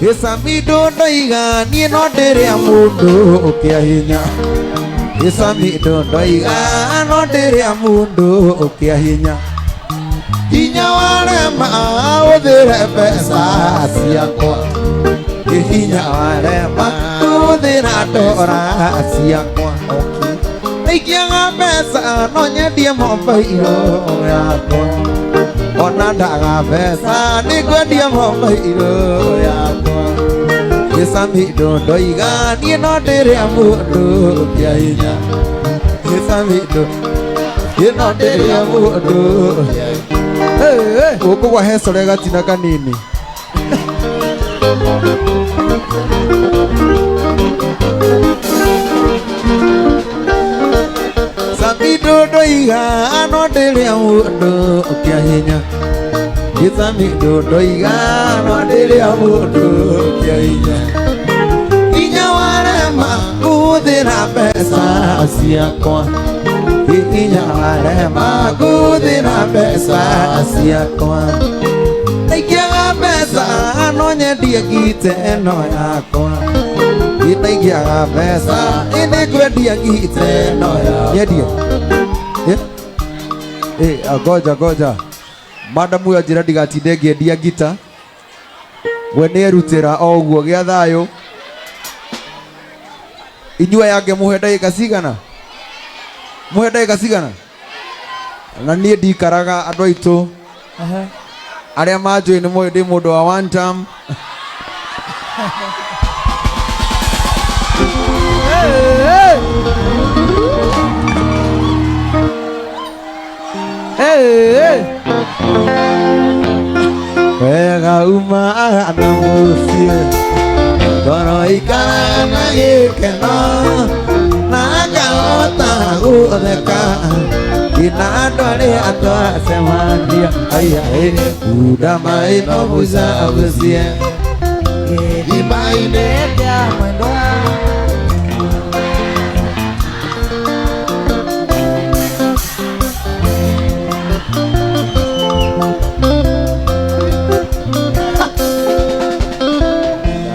Isamido doiga ni no dere amundo kiahinya Isamido doiga no dere amundo kiahinya Hinya wale ma udhere pesa siakwa Hinya wale ma udhere dora siakwa Nikianga pesa no nyedie mombairo yakwa Ona daga pesa ni gwedia mombairo yakwa Isamido doiga ni no dere amundo kiahinya Isamido ni no dere amundo Uko kwa heso lega tina kanini Samido doiga no dere amundo kiahinya Samido doiga no dere amundo kiahinya Inya warema udhira pesa siakwa Inya warema udhira pesa siakwa Ikiaga pesa no nyedie gite no yakwa Ikiaga pesa inekwedia gite no yakwa Nyedie goja Madamu ya jira digatinde ngiendia gita we nĩ erutĩra o ũguo gĩa thayũ inyuĩ yange mũhe ndagĩka cigana mũhe ndagĩka cigana na niĩ ndikaraga andũ aitũ arĩa manjũĩ nĩ mũĩ ndĩ mũndũ wa one time Wega uma na musie Toro ikara na gĩkeno Na ngahota gũtheka Ina andũ arĩa twacemania Kuda maĩ no mũcabucie Gĩthima-inĩ kĩa mwendwa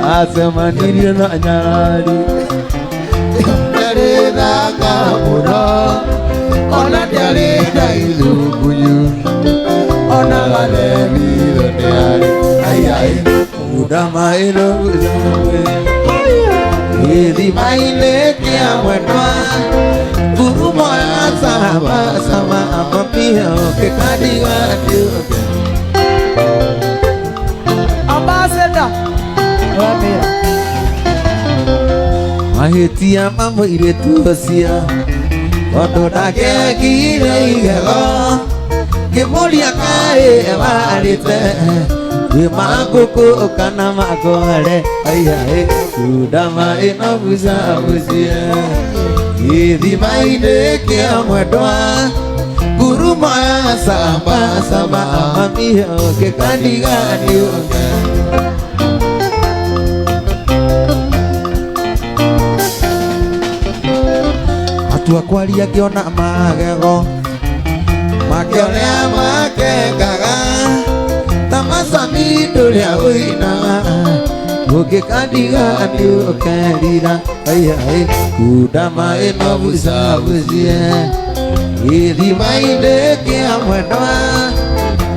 Asemanirie na nyarari Ndari thaka mũno Ona ndĩarĩ ndaithumbuyu Ona gathemiro nĩarĩ Kuda maĩ no mũcabucie Gĩthima-inĩ kĩa mwendwa Ngurumo ya sama Amapia kĩkandigatio Ambassador Mahĩtia mamũirĩtu ũcio Tondũ ndakekire igego Ngĩmũria kaĩ warĩte Wĩ mangũkũ kana makore Kuda maĩ no mũcabucie Gĩthima-inĩ kĩa mwendwa Ngurumo ya sama Amapia kĩkandigatio Tuakwaria kiona magego Makĩonia makengaga Tamasamido rĩa ũinaga Ũngĩkandiganio ũkerira Kuda maĩ no mũcabucie Gĩthima-inĩ kĩa mwendwa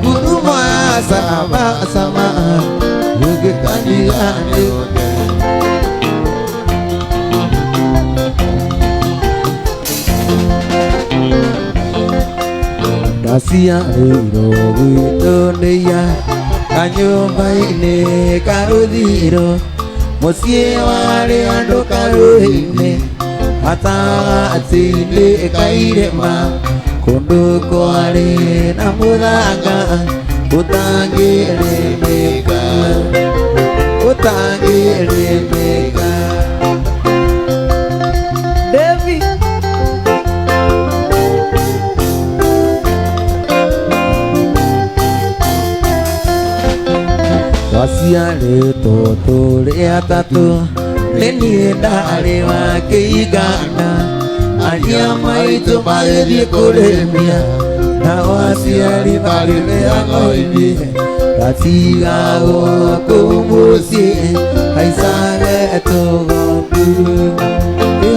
Ngurumo ya sama Ũngĩkandiganio Ndaciarĩirwo gwitũ nĩya Kanyũmba-inĩ karũthirũ Mũciĩ warĩ andũ karũĩ-inĩ Gatagatĩ-inĩ kairĩma Kũndũ kwarĩ na mũthanga Ũtangĩrĩmĩka Ũtangĩrĩmĩka Twaciarĩtwo tũrĩ atatũ Nĩ niĩ ndarĩ wa kĩigana Aria maitũ magĩthiĩ kũrĩmia Na aciari marĩ mĩhang'o-inĩ Atigago kumusi Haisage togodu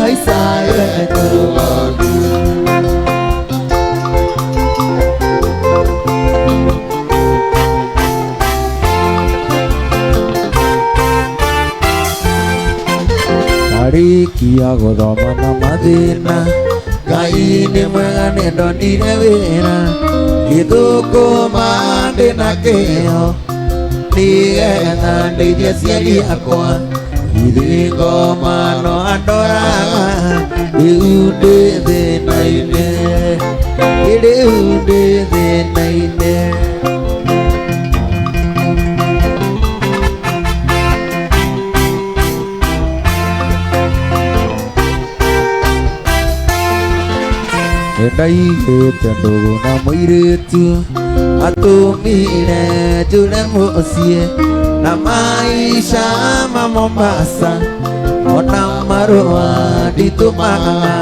Haisage togodu Arikia gothoma na mathina Ngai nĩ mwega nĩ ndonire wĩra gĩthũkũma ndĩna kĩo nĩgetha ndeithie aciari akwa ithuĩ ngoma no andoraga rĩu ndĩ thĩna-inĩ rĩu ndĩ thĩna-inĩ ndaigĩte ndũgũ na mũirĩtu atũmire njũre mũciĩ na maisha ma Mombasa ona marũa nditũmaga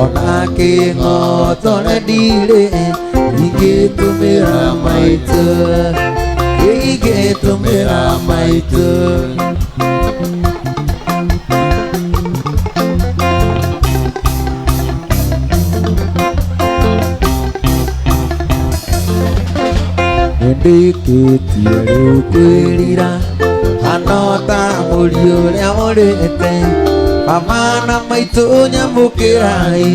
ona kĩng'otore ndirĩ ingĩtũmĩra maitũ ndĩkĩtie rĩu kwĩrira hanota mũriũ ũrĩa ũrĩte amana maitũ nyamũkĩrai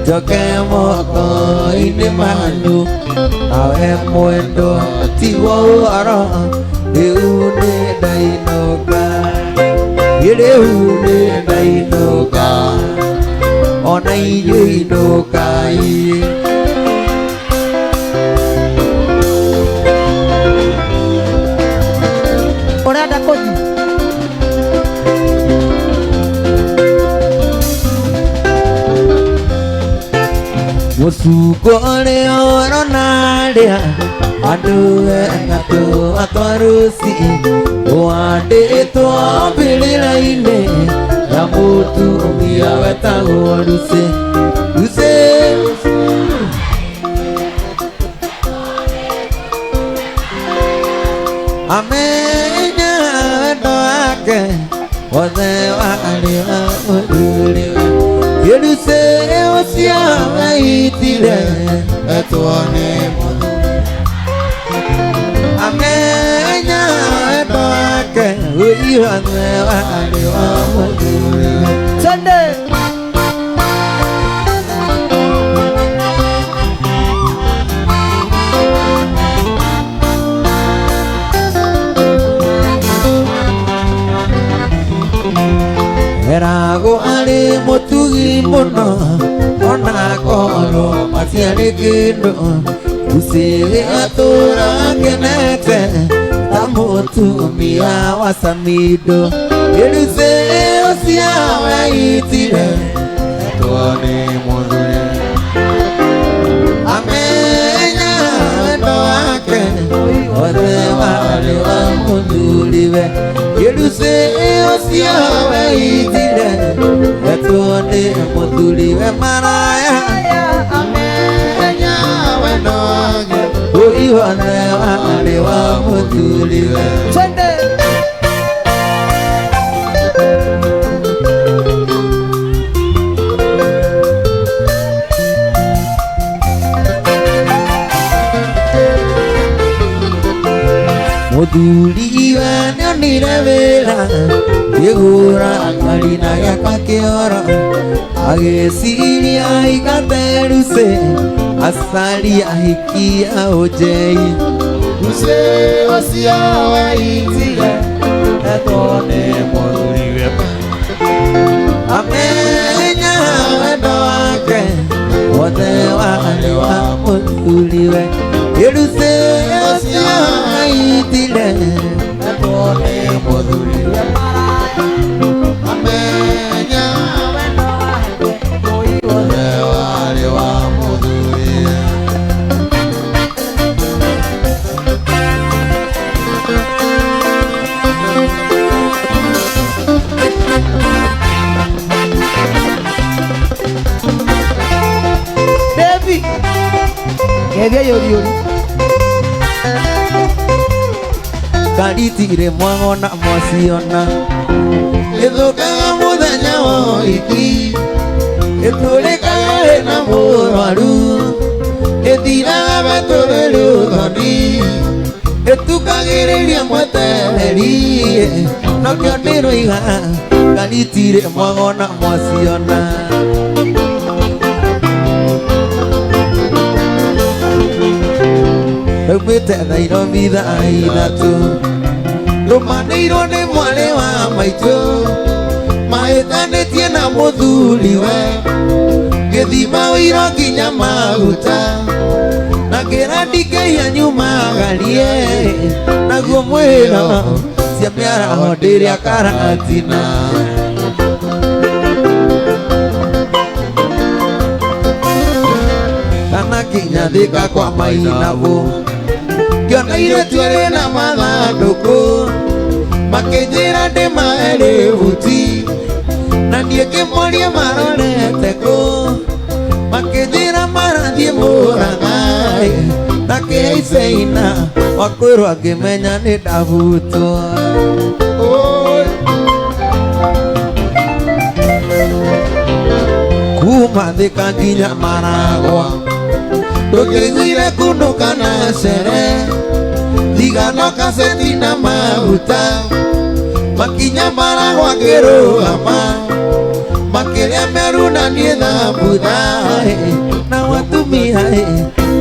njoke moko-inĩ manyu nawe mwendwa tigwo ũhoro rĩu nĩ ndainũka ona inyuĩ inũkai Orada kodi Musuko leo ronaria Adu engatu atwarusi Oande eto bilira ine Yamutu umbia wetago luse Amenya doake Ode wali wa uduli Yeduse osia waitile Etuone mudu Amenya doake Ode wali wa uduli Sunday Erago ari mutugi muno ona koro masiari kendo usiri atura kenete tamutumia wasamido Yeduse osia waitire Tuone mudure Amenya wendo wake Ode wale wa muduliwe Yeduse osia waitire Tuone muduliwe maraya Amenya wendo wake Ode wale wa muduliwe Sunday Muduliwe nionire wĩra Yegura karina gĩakwa kĩoro Agĩciria igateruse Asari ahikia ojei Use osia waitire Etone muduliwe Amenya wendo wake Ode wale wa muduliwe Yeduse osia waitire Etone muduliwe Amenya wendo wake Ode wale wa muduliwe Baby Gevya yori yori ngaritire mwangona mwasiona ithukaga muthenya wa iki iturikaga hena murwaru ithiraga baturire uthoni itukagiriria mwetereri nokio ndiroiga ngaritire mwangona mwasiona Rumite Nairobi thaa ithatu rumanĩirwo nĩ mwarĩ wa maitũ mahĩtanĩtie na mũthuriwe gĩthima ũiro nginya maguta na kĩrandi kĩhinya nyumagarie naguo mwĩro cia mĩaraho ndĩrĩa karatina kana kinya thĩka kwa Mainabũ kĩoneire twĩrĩ na mathandũkũ makĩnjĩra ndĩmahe buti na niĩ ngĩmoria marorete kũ makĩnjĩra marathiĩ Mũrang'a na Kĩhĩcaina wakwĩrwo ngĩmenya nĩ ndabutwo kuma Thĩka nginya Maragwa ndũkĩiguire kunũka na cere thigano kaseti na maguta makinya Maragwa ngĩrũgama makĩrĩa meru na niĩ thambutha na watumia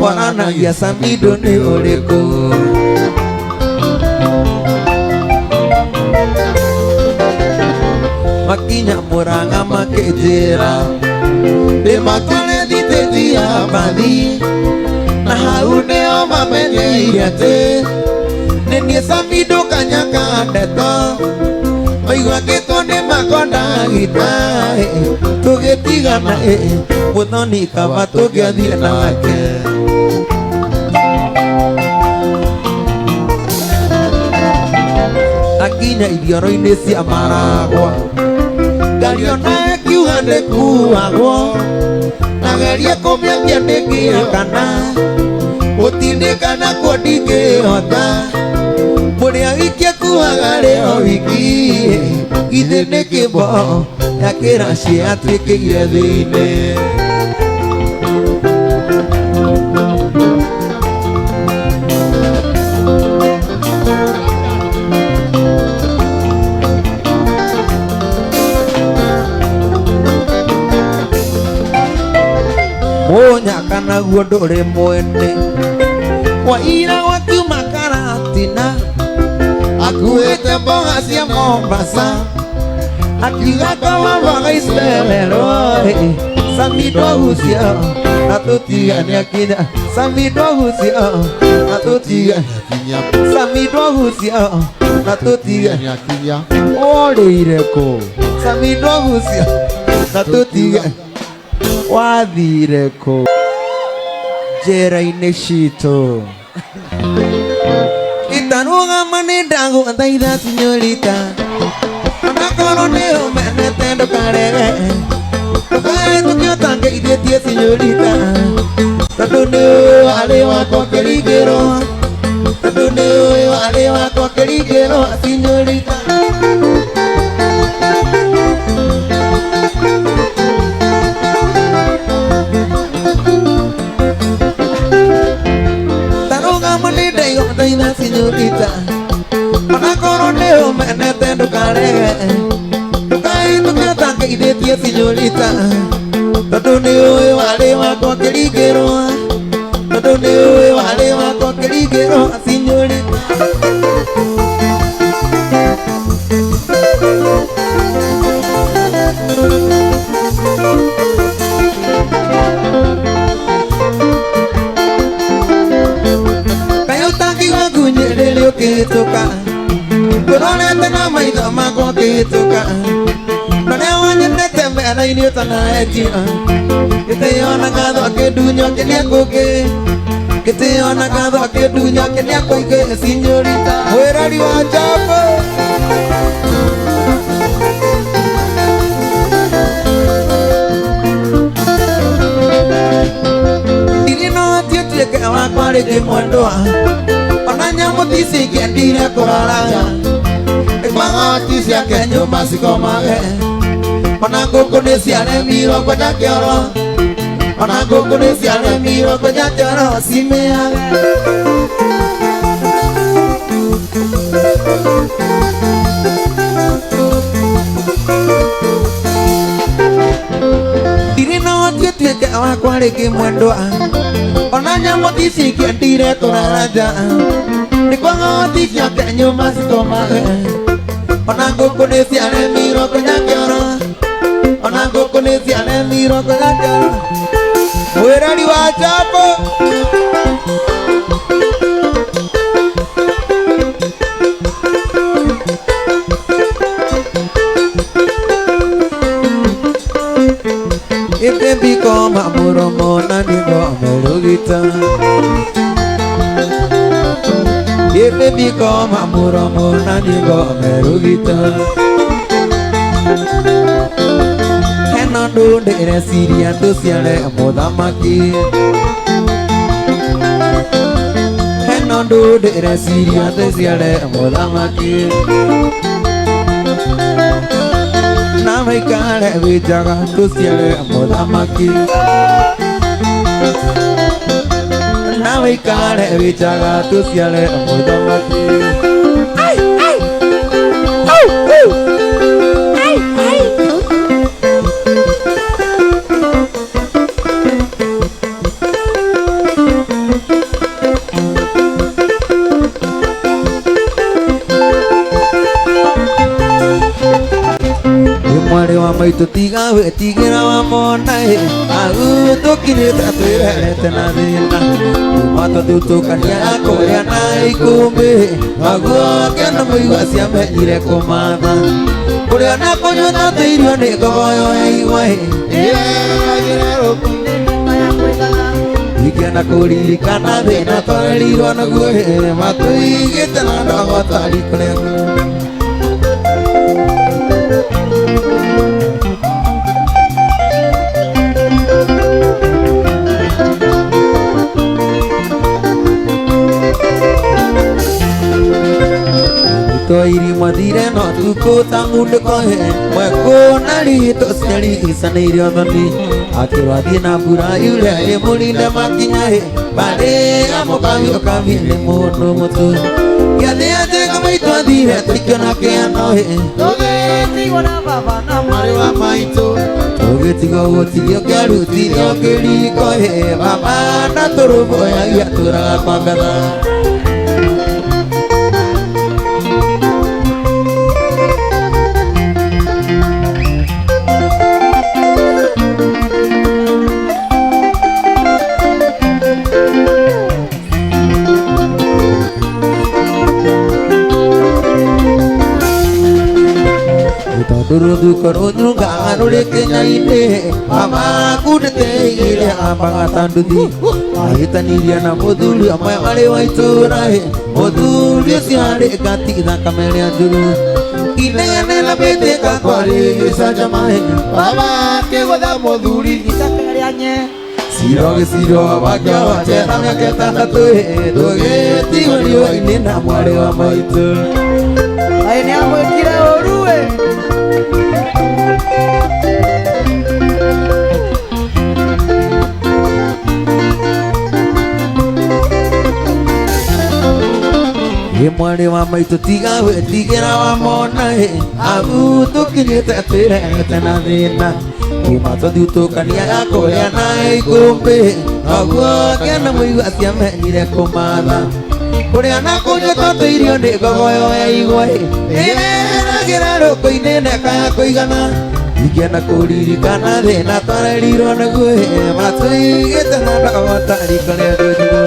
waranagia Samido nĩ ũrĩkũ makinya Mũrang'a makĩnjĩra ndĩmakore thitĩti ya mbathi na hau nĩo mamenyeire atĩ nĩ niĩ Samido Kanyaka ndeto maiguagĩtwo nĩ makondagita tũgĩtigana Mũthoni kaba tũngĩathiĩ nake akinya ithĩoro-inĩ cia Maragwa ngariona ĩkiuga ndĩkuagwo nageria kũmĩakia ndĩngĩakana gũtindĩkana kuo ndingĩhota mũrĩa wiki ekuaga rĩo wiki githĩ nĩ kĩmbo ya kĩraci atuĩkĩire thĩinĩ mũnyaka naguo ndũrĩ mwene kwa ira wakiuma Karatina akuĩte mboga cia Mombasa akiuga kawambaga icererwo Samido gucio na tũtigane akinya Samido gucio na tũtigane Samido gucio na tũtigane akinya ũrĩire kũ Samido gucio na tũtigane wathire kũ njĩra-inĩ citũ itarũgama nĩ ndagũthaitha sinyorita onakorwo nĩ ũmenete ndũkarege ndũkahĩtũke ũtangĩithĩtie sinyorita tondũ nĩ ũĩ warĩ wakwa kĩringĩrwo tondũ nĩ ũĩ warĩ wakwa kĩringĩrwo sinyorita Sinyorita onakorwo nĩ ũmenete ndũkarege ndũkahĩtũke ũtangĩithĩtie sinyorita tondũ nĩ ũĩ warĩ wakwa kĩringĩrwo tondũ nĩ ũĩ warĩ wakwa kĩringĩrwo sinyorita ukihituka kurorete na maitho makwa ukihituka noria wanyendete mera-inĩ ũtanaetia gĩtĩo na gatho akĩndunya kĩnĩa kũngĩ gĩtĩo na gatho akĩndunya kĩnĩa kũingĩ sinyorita wĩrari wa njamba ndiri no atĩ ũtuĩke wakwa rĩngĩ mwendwa ona nyamũ mutisi kendire kuraraja Mangoti cia kenyo masiko mage Ona ngũkũ nĩ ciaremiro kwenja kĩoro Ona ngũkũ nĩ ciaremiro kwenja kĩoro cimĩage Ndirĩ na ũhoti ũtuĩke wakwa rĩngĩ mwendwa Ona nyamũ ici ikĩendire kũraraja Nĩ kwaga ũhoti cia kenyo masiko mage Ona ngũkũ nĩ ciaremiro kwenja kĩoro Ona ngũkũ nĩ ciaremiro kwenja kĩoro Mwĩrori wa Jambo Ipe koma muromo na nigo amerugita Ipe koma muromo na nigo amerugita Hena ndundire siria tuciare muthamaki Hena ndundire siria tuciare muthamaki Na maikare wijaga tuciare muthamaki Na maikare wijaga tuciare muthamaki Ai ai Au au Ai ai Mwari wa maitu tiga we tigira wa mona Agu tukinite twirerete na thina Mata tutukania kuria na ikumbi Agu kena muigua ciamenyire kumatha Kuria na kunyua teirio ni ngogoyo ya igwa Ikena kuririkana thina twarerirwo naguo Matuigite na ndogo tarikurengu Toiri madire no tuko tamunde kohe Mweko nari toseri isane iriodhani Akiwathi na mbura yule mulinde makinya Bade amokavi okavile mono moto Yade ate kama itwathire tukio na keano Tũgĩtigwo na baba na Mwari wa maitũ Tũgĩtigwo gũtirio kĩarutirio kĩriko Baba na tũrũmbũyagia tũraga kwa ngatha Durudu korunyu garule kenyaine Mama kudete ile ambaga tanduthi Ahitaniria na moduli amaya male waitura Moduli siare katika kamele anjuru Inene la bete kakwari isa jamae Mama kegoda moduli Itakari anye Siroge siro wakya wacheta miaketa natue Dogeti waliwa inena mwale wa maitu Aine amwekire orue Mwari wa maitu tiga we tigira wa mona Agu tukinyite twirete na thina Kuma tuthiũtũkania ya kũrĩa na ikũmbĩ Aguo kena mũigua ciamenyire kũmatha Kũrĩa na kũnyua twatũirio nĩ ngogoyo ya igwa Ĩreragĩra rũkũ-inĩ neka ya kũigana Ingĩenda kũririkana thĩna twarerirwo naguo Matũigĩte na ndogo tariko rĩa ndũnjuo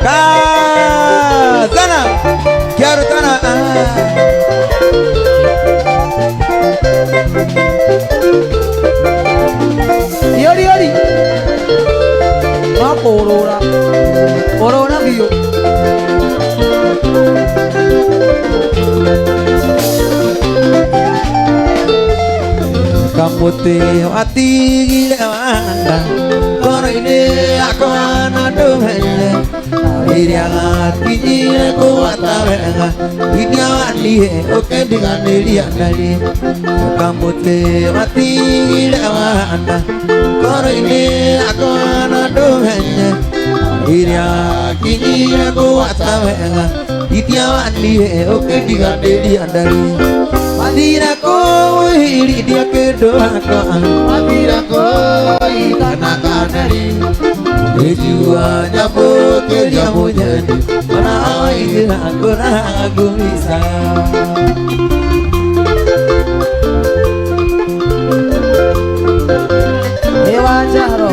Kazana Kiarutana Yori yori Maporora Porora biyo Kamote watigire wanda Koro ine akwana dumele Iriaga kinyire kuwata wega Idia wanihe ukendiganiria nari Kamuti watigire wanda Koro-ini akona ndumenye Iriaga kinyire kuwata wega Idia wanihe ukendiganiria nari Madira kuhiri dia kedoaka Madira kuhiri kanakanari Ejua nyapo kerja mujani Mana awaigira kura gumisa Dewa Jaro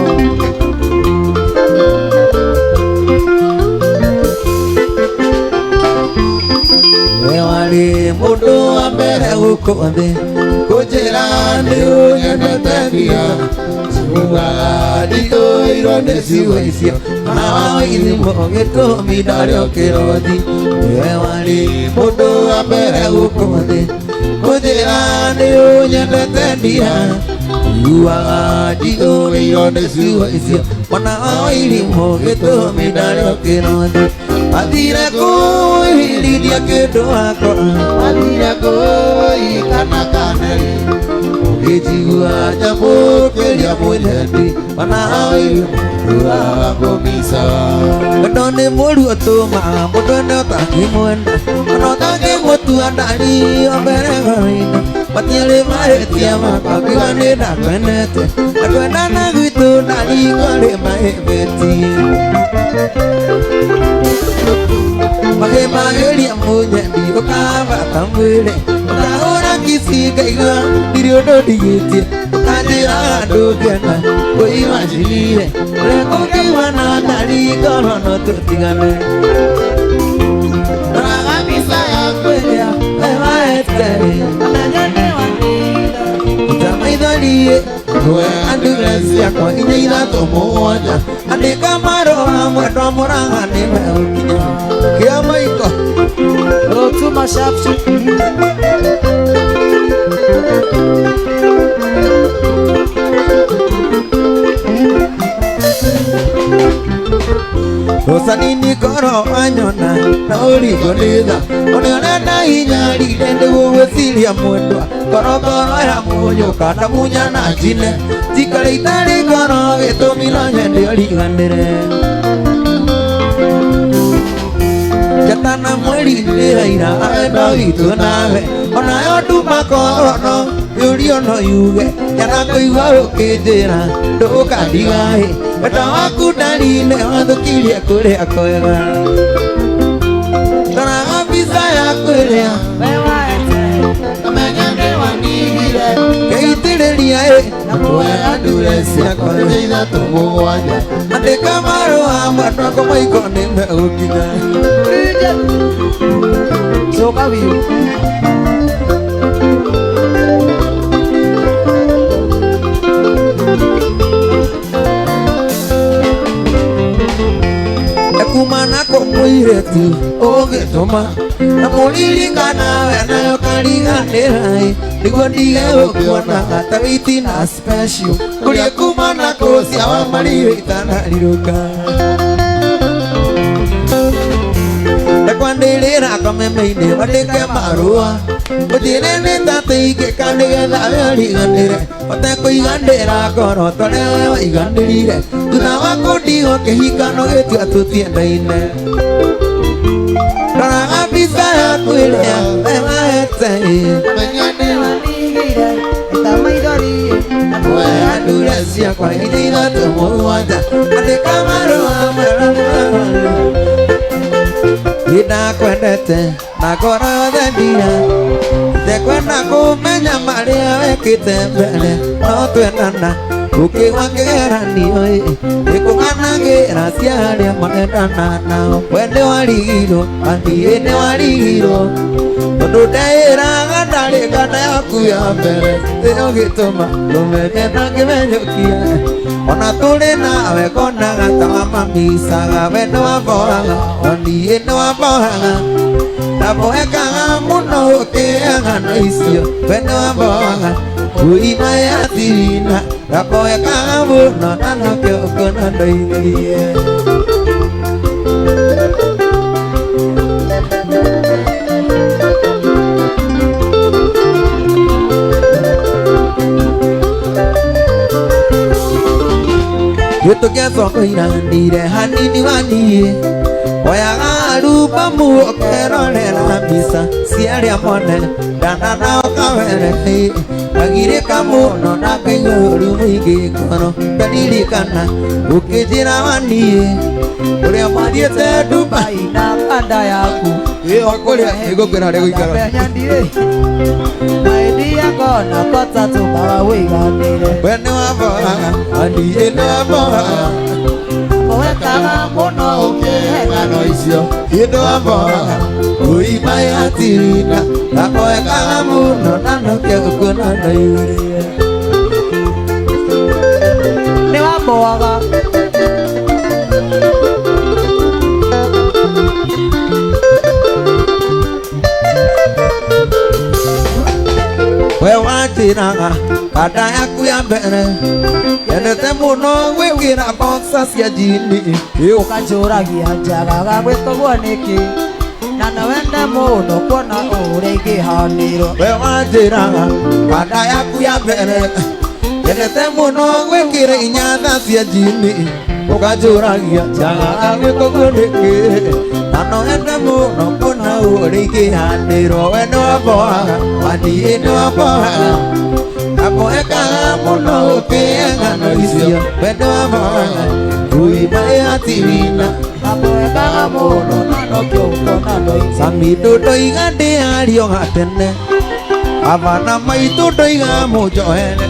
Ewari mudu ambere ukonde Kujerani unyenetabia Suwa dito irone siwesia Awaizi mogeto midario kirodi Ewari mudu ambere ukonde Kujerani unyenetabia Suwa dito irone siwesia Awaizi mogeto midario kirodi Adira koi lidia kedoako Adira koi kanakanari Ejua jambo kelia mujadi Manawai Dua komisa Kadone mulu otoma Modone otangi mwenda Anotangi motu andari Obere garina Matiale maetia maka Kiwane na kwenete Akwenda na gitu Nari kore maebeti Mage mageria mujadi Ukava tamwile Ukahora kisigaiga Diriodo digitie Ukajira adogena Koi majilire Uleko kiwana Nari korono tutigane Raga misa ya kwelea Ema etere Ananyane wanida Utamaidharie Kwe anduresi yako Inyeira tomo waja Andika maroha Mwedo moranga Nime ukinya Kia maiko Rotu mashapsu Rosa nini koro anyona Na urigo nitha Oneonena inyari Dende uwesilia mwendwa Koro koro ya muonyo Kata munya na jine Jikare itari koro Getomino nyende origanire Jatana mweri niraira Aenda witu nawe Onayo duma korono Yuri ono yuge Yana kuiwa ukijira Nduka digahe Weta waku darine Wathukiria kuria kwega Tana kabisa ya kuria Wewa ete Kamenyane wanigire Keitiriria Namuwe anduresi Yako Nyeitha tumuwanja Andika maroha Mwatwako maiko Nime ukinya Soka wiyo Ekumana kumwiretu Ogituma Na mulirika nawe Nayo karigandirai Niguo ndige ukuona Atawiti na special Kuria kumana kusia wa maririta na riruka Nakwandirira kamemeine Wadike marua Ujire nitate ike kandigetha Weriganire Ote kuigandira Koro tore wewa igandirire Tuna wakudigo kehikano Getua tutiendaine Rora kabisa ya kuirea Wema hete Menyane wanigire Itamaidori Namuwe anduresi Yakwa Nyeitha tumuwanja Andika maroha Mwera Ida kwendete na kora thendia Tekwenda kumenya maria wekite mbele No twendana ukiwa kigeranio Nikukanagira ciaria manendana nao Wende warigiro Andie ni warigiro Tondu ndeiraga ndarikana yaku ya mbere Theo gituma tumenye na kimenyukia Ona tuli nawe konaga tawa mamisaga Wendo waboraga Ondie ni waboraga Naboekaga muno ukiaga na icio Wendo waboraga Uima ya tirina Naboekaga muno na nakio kuna ndoirie Yeto geso koina nire hanini wani Oya arupa mu okero nera misa Siari amone dana na okawere Agire kamuno na kenyoru mwigi kono Kadiri kana ukijira wani Urea mariete Dubai na kanda yaku Okolia ego kena rego ikara Penyandire Maidi yako na kota tukawa wiganire Wene waboha Andi ene waboha Koweka muno ukihega no isio Ene waboha Uima ya tirina Nakoweka muno Nanoke ukuna na yuri Ni waboaga Wewajiranga Kada yaku ya mbere Yenete muno Wikira boxa sia jini Ukajuragia njagaga gwĩtũguo nĩkĩ na nawende mũno kuona ũrĩngĩhanĩrwo Wewajiranga Kada yaku ya mbere Yenete muno Wikira inyatha sia jini Ukajuragia njagaga gwĩtũguo nĩkĩ Nano ende muno kuona ũrĩngĩhanĩrwo Wene waboaga Wani ene waboaga Akoeka muno ukienga no isio Wene waboaga Uima ya tirina Akoekaga mũno na no kĩũngona no Samido doiga ndiario gatene Avana maitu doiga mujohene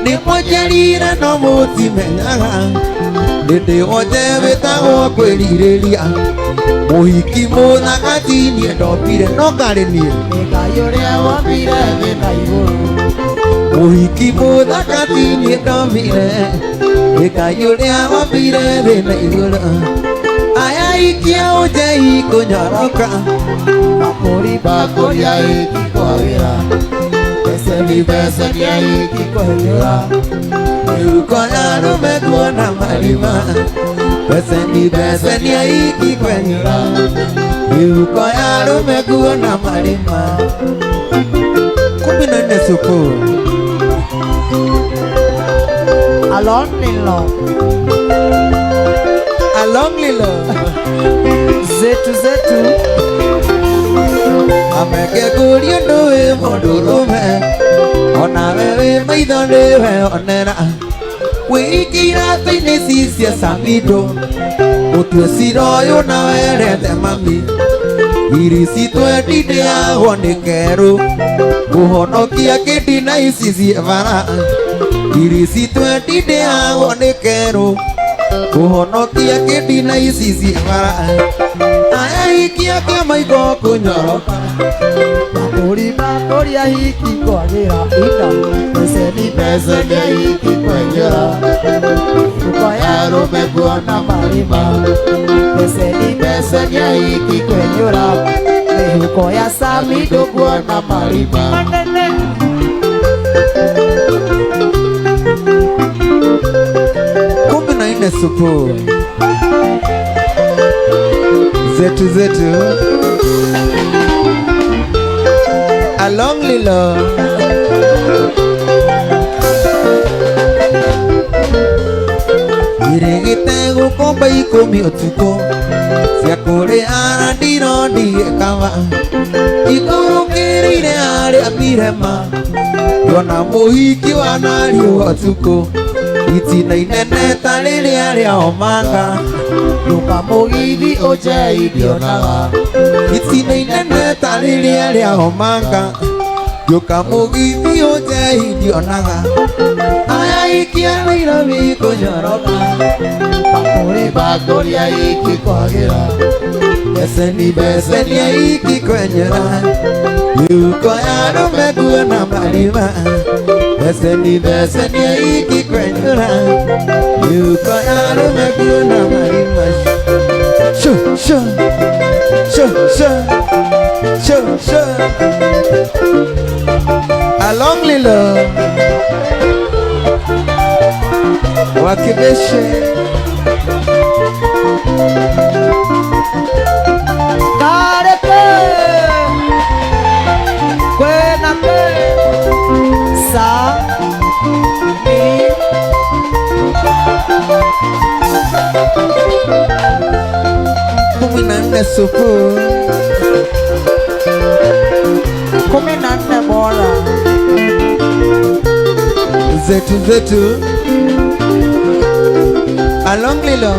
Nipojerire no mutimenyaga Nindi oje wetagwo kwĩrirĩria Mũhiki mũthaka nie ndopire no karĩ niĩ Ngai ũrĩa wombire thĩ na igũrũ Mũhiki mũthaka nie ndomire Ngai ũrĩa wombire thĩ na igũrũ Aya ikia ũnjei kũnyoroka Bakũri bakũri aiki kwa wĩra Beseni beseni aiki kwenyũra Mĩhuko ya arũme kuona marima Beseni beseni aiki kwenyũra Mĩhuko ya arũme kuona marima 14 suku Alon nilo Along lilo Zetu zetu Ameke kurio ndoe mondurume Ona wewe maithondewe onera Wikira teine sisia samido Utue siroyo na werete mami Irisi twendide agwo nĩ keru Kuhonokia kĩndina ici cievara Irisi twendide agwo nĩ keru Kuhonokia kĩndina ici cievara Aya ikia kĩa maigo kũnyoroka Bakũri bakũri ahiki kwa wĩra Ina beseni beseni ahiki kwenyũra Mĩhuko ya arũme kuona marima Beseni beseni ahiki kwenyũra Mĩhuko ya Samido kuona marima Kumi na nne supu Zetu zetu Along lilo Irigite gukomba ikumi utuko Cia kũrĩara ndiro ndigĩkava Ikũrũkĩrĩire harĩa mirema Yona mũhiki wa nariũ ũtukũ Itina inene ta rĩrĩa rĩa omanga Nduka mũgithi ũnjei ndionaga Itina inene ta rĩrĩa rĩa omanga Nduka mũgithi ũnjei ndionaga Aya ikia Nairobi kũnyoroka Bakũri bakũri ahiki kwa wĩra Beseni beseni aiki kwenyera Mĩhuko ya arũme kuona marima Beseni beseni aiki kwenyera Mĩhuko ya arũme kuona marima Shoo shoo Shoo shoo Shoo shoo Along lilo Wakibeshe Kareke Kwena ke Sa Mi supu kumi na nne bora zetu along lilo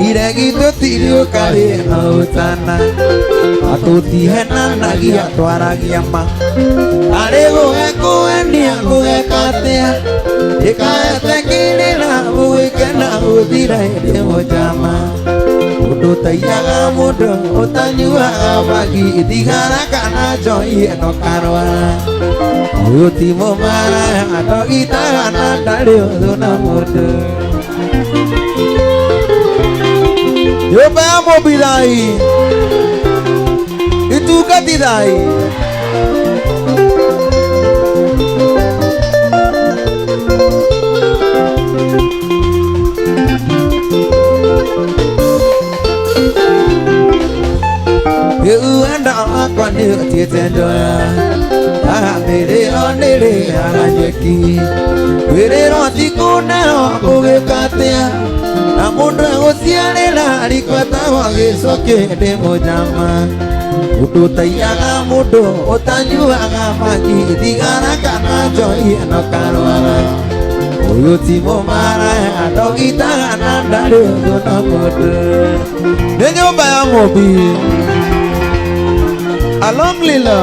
Iragito tirio kari nautana Atuti hena nagia twaragia ma Arego eko endia kuge katea Ika etekini na uike na udira ede mojama Udu tayaga mudo utanyuaga bagi Idigara kana joy eno karwa Uyuti momara ato itagana dari uduna mudo Yo vamos bidai itu katidai Yo anda akwan yo tietendo ah mere onere arajeki mere roti kuna kugekatea na mundu guciarira rikwata wagicoke ndi mujama Udu tayaga mundu utanyuaga magi Thigara kana njoi eno karwara Uyu ti mumara adogitaga na ndari undu na mundu Ni nyumba ya Mobi Along Lilo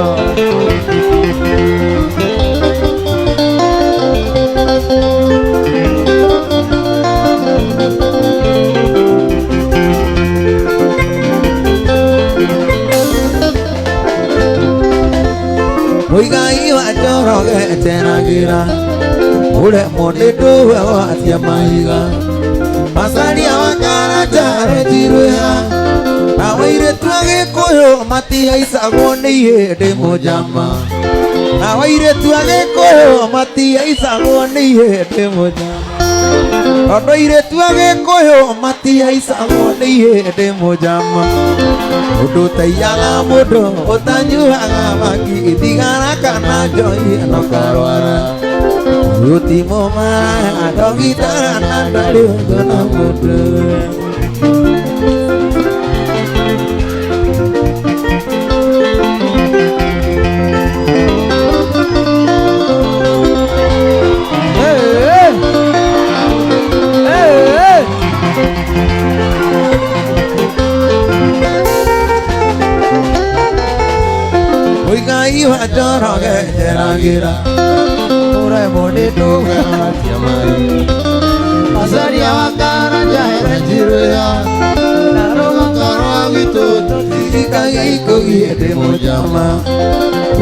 Muigai wa joroge tena gira Ule monde duwe wa atia maiga Masaria wa karajare jiruya Na waire tuage koyo mati aisago ni hede mojama Na waire tuage koyo mati aisago ni hede mojama Odo ire tuage koyo mati aisago ni hede mojama Udu tayaga mudo utanyuaga magi Thigara kana joy eno karwara Uti momara adogitaga na ndari undu na mudo Muigai wa joroge tena gira Ure monde duwe wa atia maiga Masaria wa karajare jiruya Naroga karwa gituto Tikai kogi ede mojama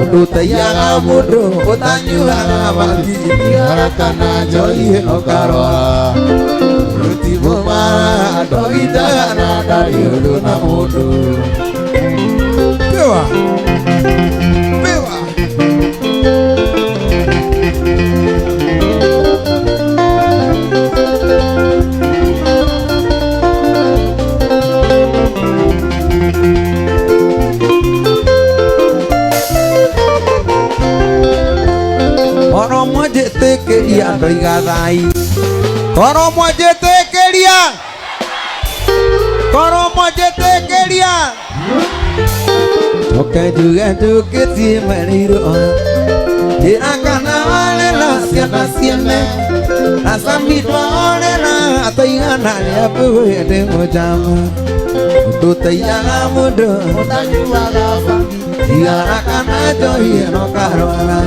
Udu tayaga mudo utanyuaga magi Thigara kana joy eno karwara Uti mumara adogitaga na ndari undu na mundu Pewa Pewa Oromo jete keria doigadai Oromo jete keria Oromo jete keria Oke juga si meniro Dira kana wale la siapa sieme Asami dua ole la Atayana ya puwe de mojama Udu tayaga mudo utanyuaga bagi Thigara kana joy eno karwara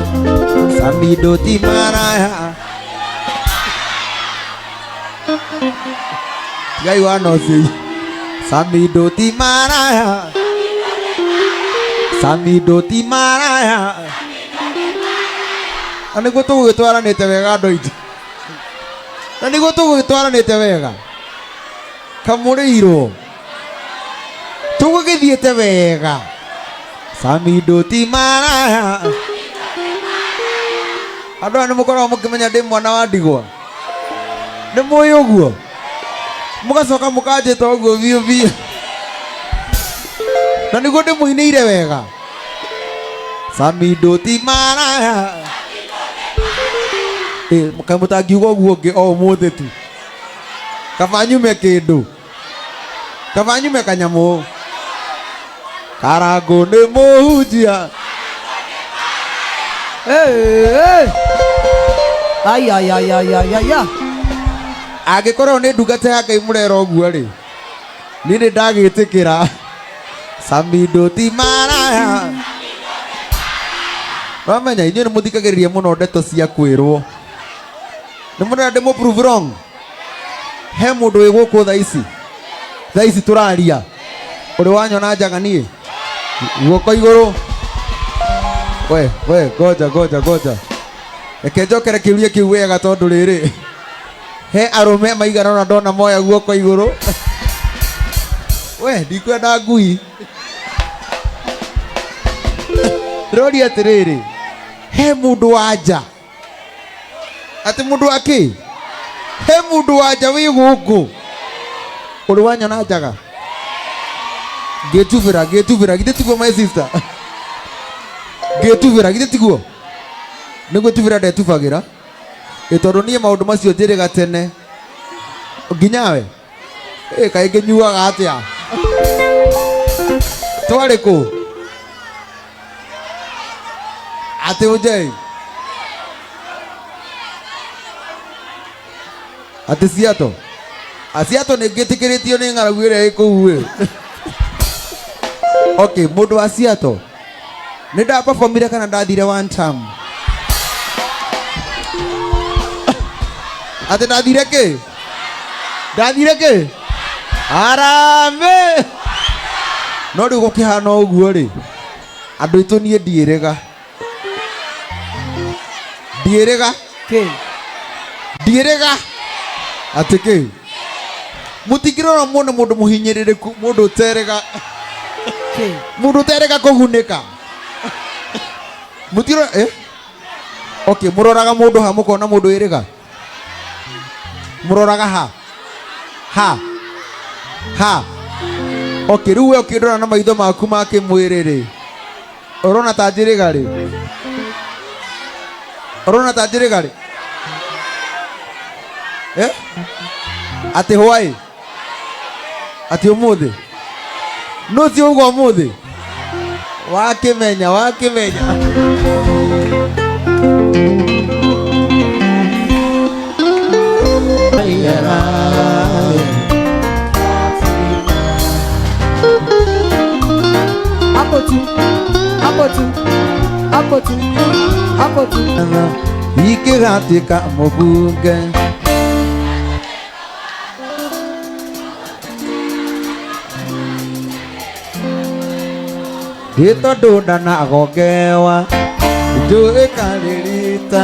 Sami do ti maraya Gai wano si Sami do ti maraya Sami do ti maraya Ani gutu gitwaranite wega ndoiti Ani gutu gitwaranite wega Kamuriro Tugugithiete wega Samido timara Andũ nĩ mũkoragwo mũkĩmenya ndĩ mwana wa ndigwa nĩ mũĩ ũguo mũgacoka mũkanjĩta ũguo biũ biũ na nĩguo ndĩmũinĩire wega Samido timara kaĩ mũtangiuga ũguo ũngĩ o ũmũthĩ tu kaba nyume kĩndũ kaba nyume kanyamũ Karango nĩ mũhunjia angĩkorwo nĩ ndungata ya Ngai mũrera ũguo rĩ niĩ nĩ ndagĩtĩkĩra Samido timara wamenya inyuĩ nĩ mũthikagĩrĩria mũno ndeto cia kwĩrwo nĩ mũrenda ndĩmũ prove wrong he mũndũ wĩ gũkũ thaa ici tũraria ũrĩ wanyona njaga niĩ guoko igũrũ we goja reke njokere kĩũria kĩu wega tondũ rĩrĩ he arũme maigana ũna ndona moya guoko igũrũ we ndikwenda ngui ndĩroria atĩrĩrĩ he mũndũ wa nja atĩ mũndũ wa kĩ he mũndũ wa nja wĩ gũkũ ũrĩ wanyona njaga Getuvira githĩ tiguo my sister Getuvira githĩ tiguo nĩguo tuvira ndetubagĩra tondũ niĩ maũndũ macio njĩrĩga tene nginyawe kaĩ ngĩnyuaga atĩa twarĩ kũ atĩ ũnjei atĩ Siato nĩ ngĩtĩkĩrĩtio nĩ ng'aragu ĩrĩa ĩkũu Okay, mũndũ wa Siato nĩ ndaperformire kana ndathire one time atĩ ndathire kĩ Harambee no rĩu gũkĩhana ũguo rĩ andũ aitũ niĩ ndiĩrĩga atĩ kĩ mũtingĩrora muone mũndũ mũhinyĩrĩrĩku mũndũ ũterega kũgunĩka mũtirora okay mũroraga mũndũ ha mũkona mũndũ ĩrĩga mũroraga ha okay rĩu we ũkĩndora na maitho maku ma kĩmwĩrĩ rĩ ũrona ta njĩrĩga rĩ atĩ hwaĩ atĩ ũmũthĩ no ti ũguo ũmũthĩ wakĩmenya hapo tu ikĩgatĩka mũbunge Tondũ ndanagongewa njũĩ karĩrĩta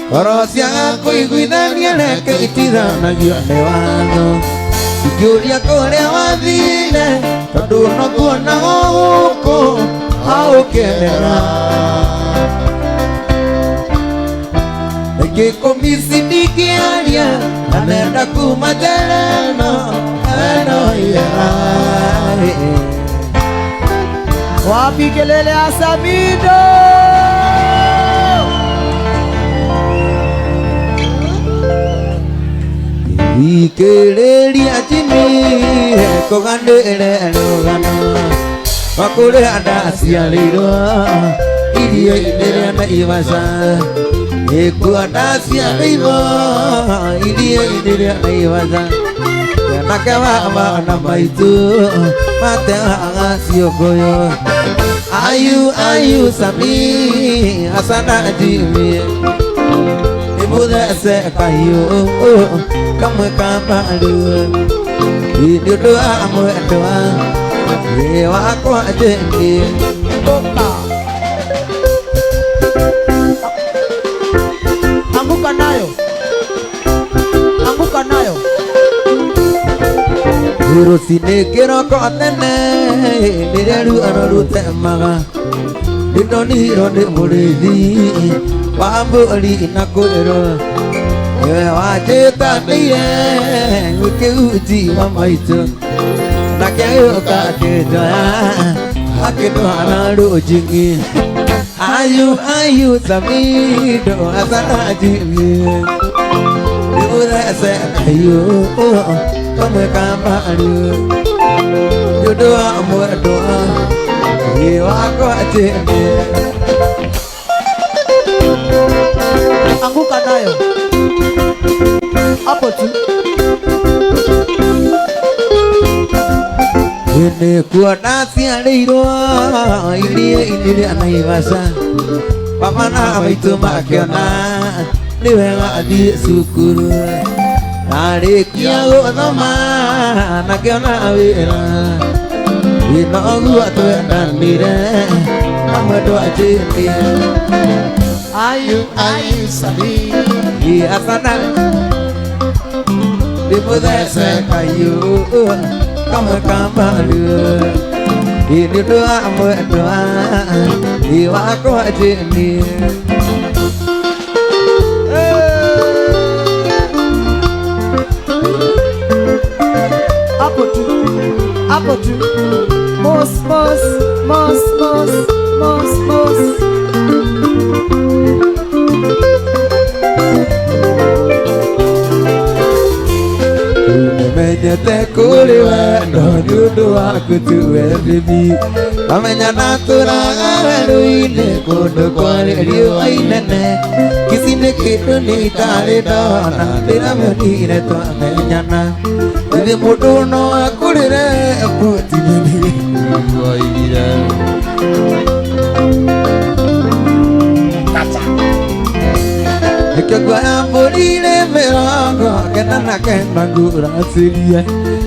ngoro ciaga kũiguithania reke itithanagio nĩ watho ikĩũria kũrĩa wathire tondũ no kuonaga gũkũ haũkenera ngĩkũmici ndingĩaria na nenda kuma tereno eno wapi kelele ya Samido ikĩrĩria chini kũgandĩre rũgano wakũrĩ ndaciarĩirwo iria-inĩ rĩa Naivasha ikuo ndaciarĩirwo iria-inĩ rĩa Naivasha nake bana maitũ mateaga ciũngũyũ ayu Sami asana Jimmy imuthece kahiũ kamwe kambaru nĩ ũndũ wa mwendwa wĩ wakwa njengĩ anguka nayo Urusine kiroko tene nireru arorute maga Didoni ronde murithi Wamburi nakwiro Ewe wajita niye Ukiuji wa maitu Nakiuka kijoya Akidwana rujingi Ayu samido asana jimi Diurese kayu Kame kamaru Yudua mudua Iwako jimi Anguka nayo hapo tu. Ini kuona sialirwa Ili anaivasa Pamana maitu makiona Niwega adhi sukuru Narikia uthoma Nakiona wira Inogu atwendanire Amwedu ajirie Ayu sabi Asana Dimuthese kayu Kama kamaru Ini doa doa Iwako ajini Hapo tu Mos Menyete kuliwe Nyudu aku tuwe bibi Amenya natura Ruine kudu kwa liu ainene Kisine kitu ni tari dona Tira menire tua menyana Didi mudu no akulire Puti nini Waigire Ikagwa mbulile mirongo Kenana kena ngura sirie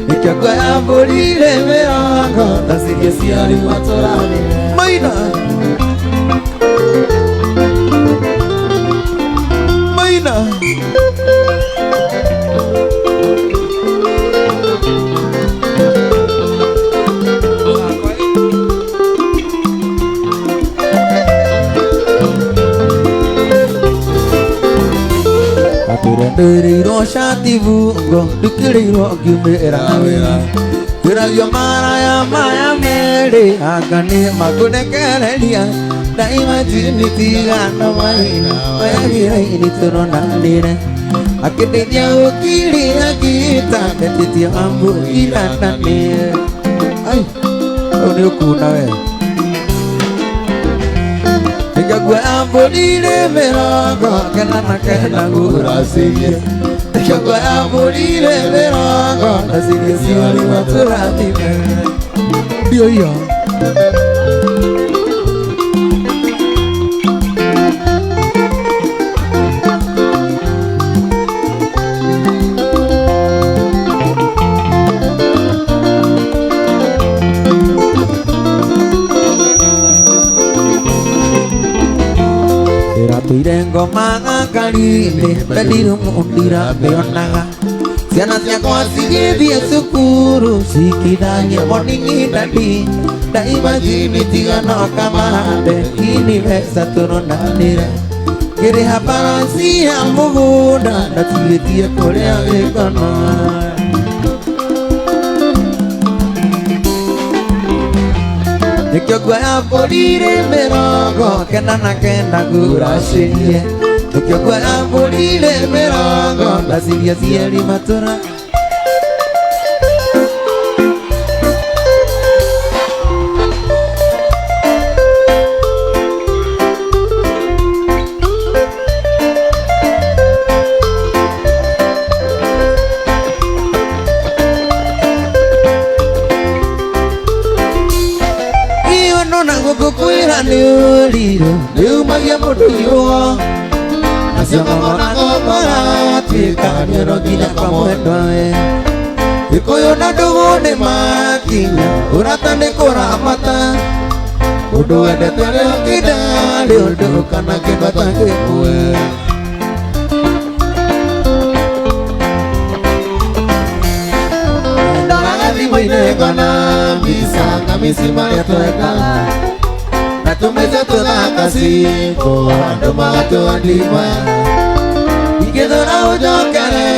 Ikagwa mbulile mirongo Nasirie siari matorani Maina Diriiro shati vungo Dikiriiro gimera wera Diragyo maraya maya mere Agani makunekerelia Daima jini tigana maina Mayagira ini turona lire Akititia ukiri akita Ketitia ambu ilana nire Ay, uni ukuna we Ikagwe ambulile mirongo Kena ngura sirie Ikagwe ambulile mirongo Nasirie siari maturati Dio iyo Pirengo manga kalile Pediru mundira beonaga Siana siakwa sigedhia sukuru Sikidanye moningi dadi Daima jini tigano kamade Kini vesa turona nire Kiri haparansi ya mugunda Natiyetia kolea vekono Nikiogwa ya polire mirongo Kenana kenda ngura sirie Nikiogwa ya polire mirongo Nasiria sieri matura Kukuira ni uliro Liumagia mudu yuo Nasema mwana ngomara Tika nero gina kwa mwendwae Ikoyo na dugu ni makinya Uratane kuramata Udu wede tere okidali Udu kana kibata kikuwe Ndarathi kona bisa misima ya tueka na tumeza tunakasi ko ando magato andima ikedora ujokere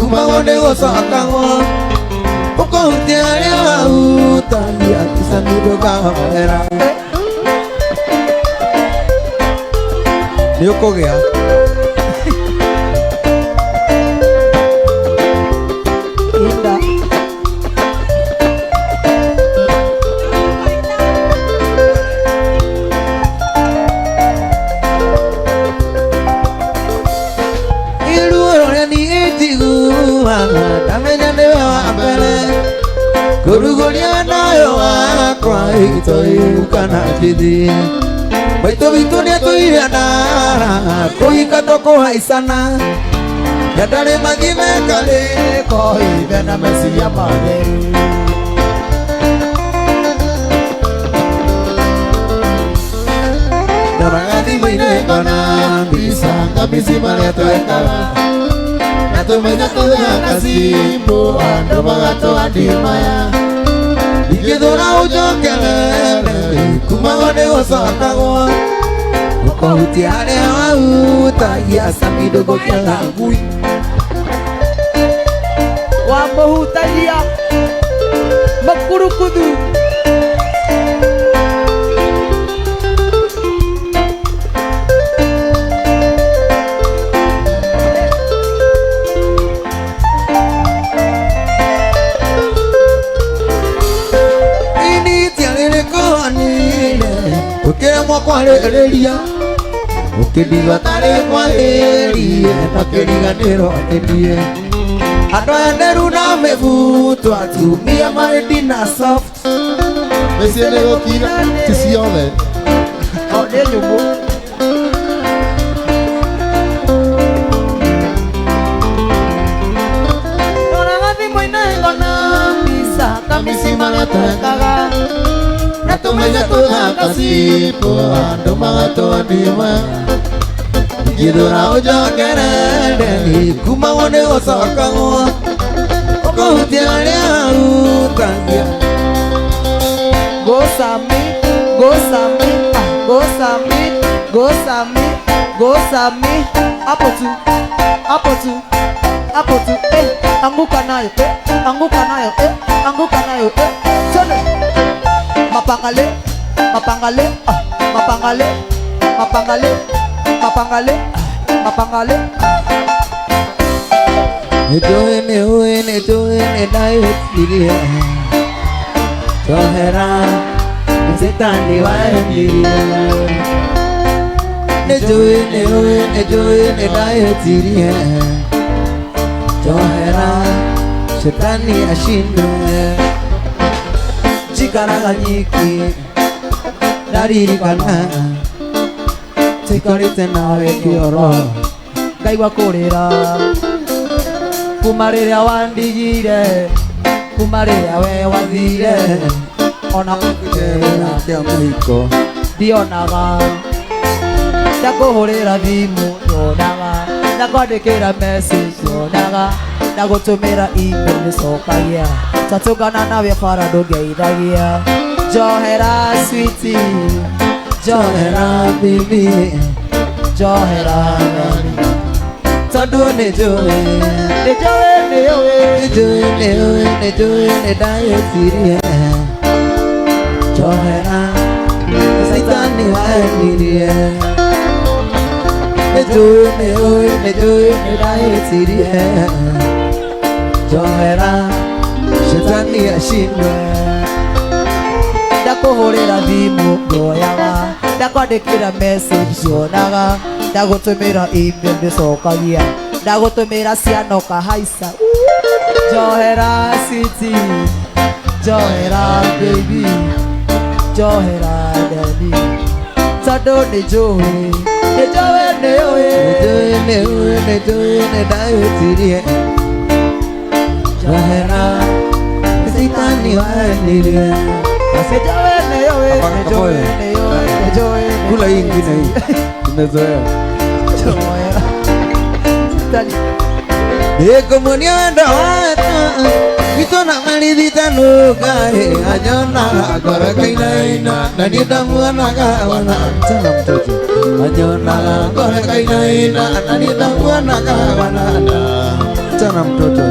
kumawonde gosakango uko utiare auta ya kisanido kamera Yoko gea Indah Kurugolia nayo akwa itoiukana kidi Baito vitunia tuianara Kuhika toko haisana Yadare magime kale Koi vena mesi ya male Narangati maine kona Bisa bisi male tuekala Natumenya tunakasimbo Ando magato adimaya Ikedora ujokele kumawone osakago Ukahutiane wauta Yasa midogo kela gui Wamohutalia Makurukudu Kwa leria ukidiga tare kwa leria pakiriganiro atendie ando anderu na mevuto atumia Martina soft mesiene gokira tisione Ode nyumu Nora ngati moina ngona Bisa kamisima na tuekaga Natumenya tunakasipo ando magato adima Igidora ujokere kumawone osakago Okahutiane autangia Gosami, gosami, gosami, gosami, gosami Apotu, apotu, apotu, anguka nayo, anguka nayo, anguka nayo, Chole Mapangale, mapangale, mapangale, mapangale, mapangale, mapangale Etoene dayo tiria Tohera Setani waendiria Etoene dayo tiria Tohera Setani ashindwe Chikaraganyiki Daririkana Tikarite nawe kioro Ngaigua kurira Kuma riria wandigire Kuma riria we wathire Ona Kujera kia muhiko Ndionaga Ndakuhurira thimu nyonaga Ndakwandikira message nyonaga Ndagutumira email cokagia Tatungana nawe bara ndungeithagia Njohera sweetie Johera baby Njohera nani Tondu nĩ njũĩ nĩjũĩ ndayecirie Njohera Saitani waenirie nĩjũĩ ndayecirie Njohera Shetani ashindwe Ndakuhurira thimu ndoyaga Ndakwandikira message cionaga Ndagutumira email ndicokagia Ndagutumira ciano kahaica Njohera city Njohera baby Njohera dadi Tondu nĩjũĩ nĩjũĩ ndayecirie Njohera Saitani waenirie Kula hii ingine hii Tumezoea Njohera Dadi Eko mwenye wendo wata Ito na malidita nuka Anyona kore kaina ina Nanita muana kawana Sana mtoto Anyona kore kaina ina Nanita muana kawana Sana mtoto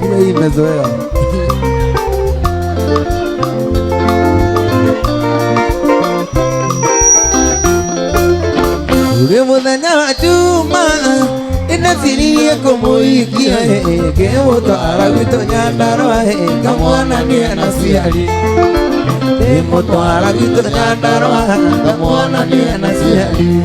Ile imezoea Ule muthenya wa juma Inasiriye kumuikia Kemoto aragwito Nyandarua Kamwana ni anasiari Kemoto aragwito Nyandarua Kamwana ni anasiari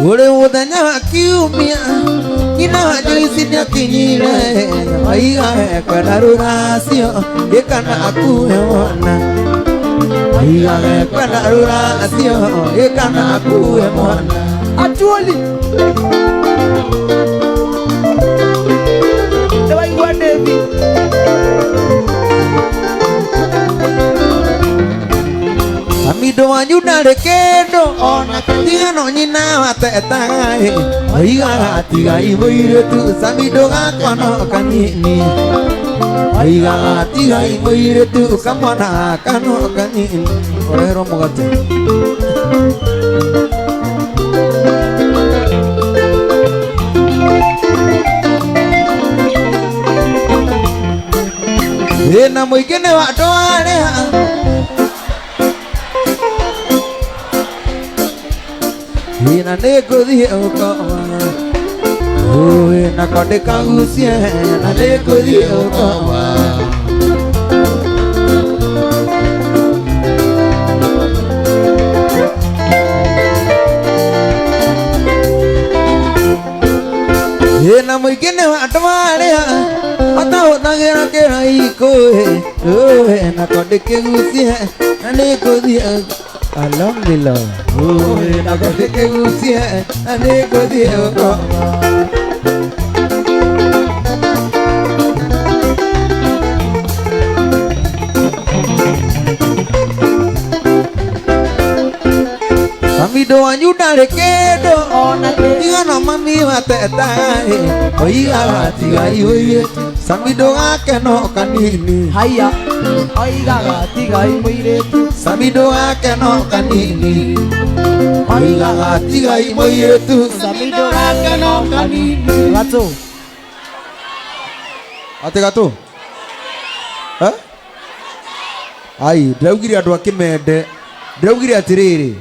Ule muthenya wa kiumia Ina hajoisi ni akinyire Aiga heka na rurasio Ika akuhe mwana Aiga heka na rurasio Ika akuhe mwana Atuoli Dewa iwa David Amido wanyu nare kendo Ona katiano nyina watetagai Aiga atiga iboire tu Samido gakono kanini Aiga atiga iboire tu Kamwana kano kanini Orero mugate Ena mwigene wa doarea Ina neko diye ukoma Uwe na kote kagusie Na neko diye ukoma Ina mwigine wa doarea Ata unagira kera ikoe Uwe na kote kagusie Na neko diye Alhamdulillah Uwe na kote kagusie Na neko diye ukoma Amido wanyu nare kendo Iga no mami watetai Oiga gatiga iwe Samido gake no kanini Haya Aiga gatiga iwe Samido gake no kanini Oiga gatiga iwe Samido gake no kanini Gato Ate gato Eh Ai Draugiri andu akimende Draugiri atiriri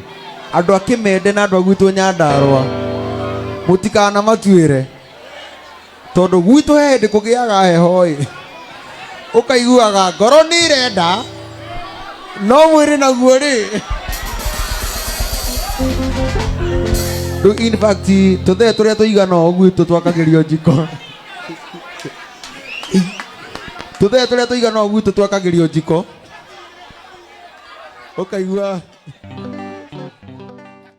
Andu akimende na andu agwitwo Nyandarua Mutikana matuire Tondu gwitũ he hĩndĩ kũgĩaga heho ĩ ũkaiguaga ngoro nĩ irenda no mwĩrĩ naguo rĩ in fact tũthee tũrĩa tũigana ũũ gwitũ twakagĩrio njiko tũthee tũrĩa tũigana ũũ gwitũ twakagĩrio njiko ũkaigua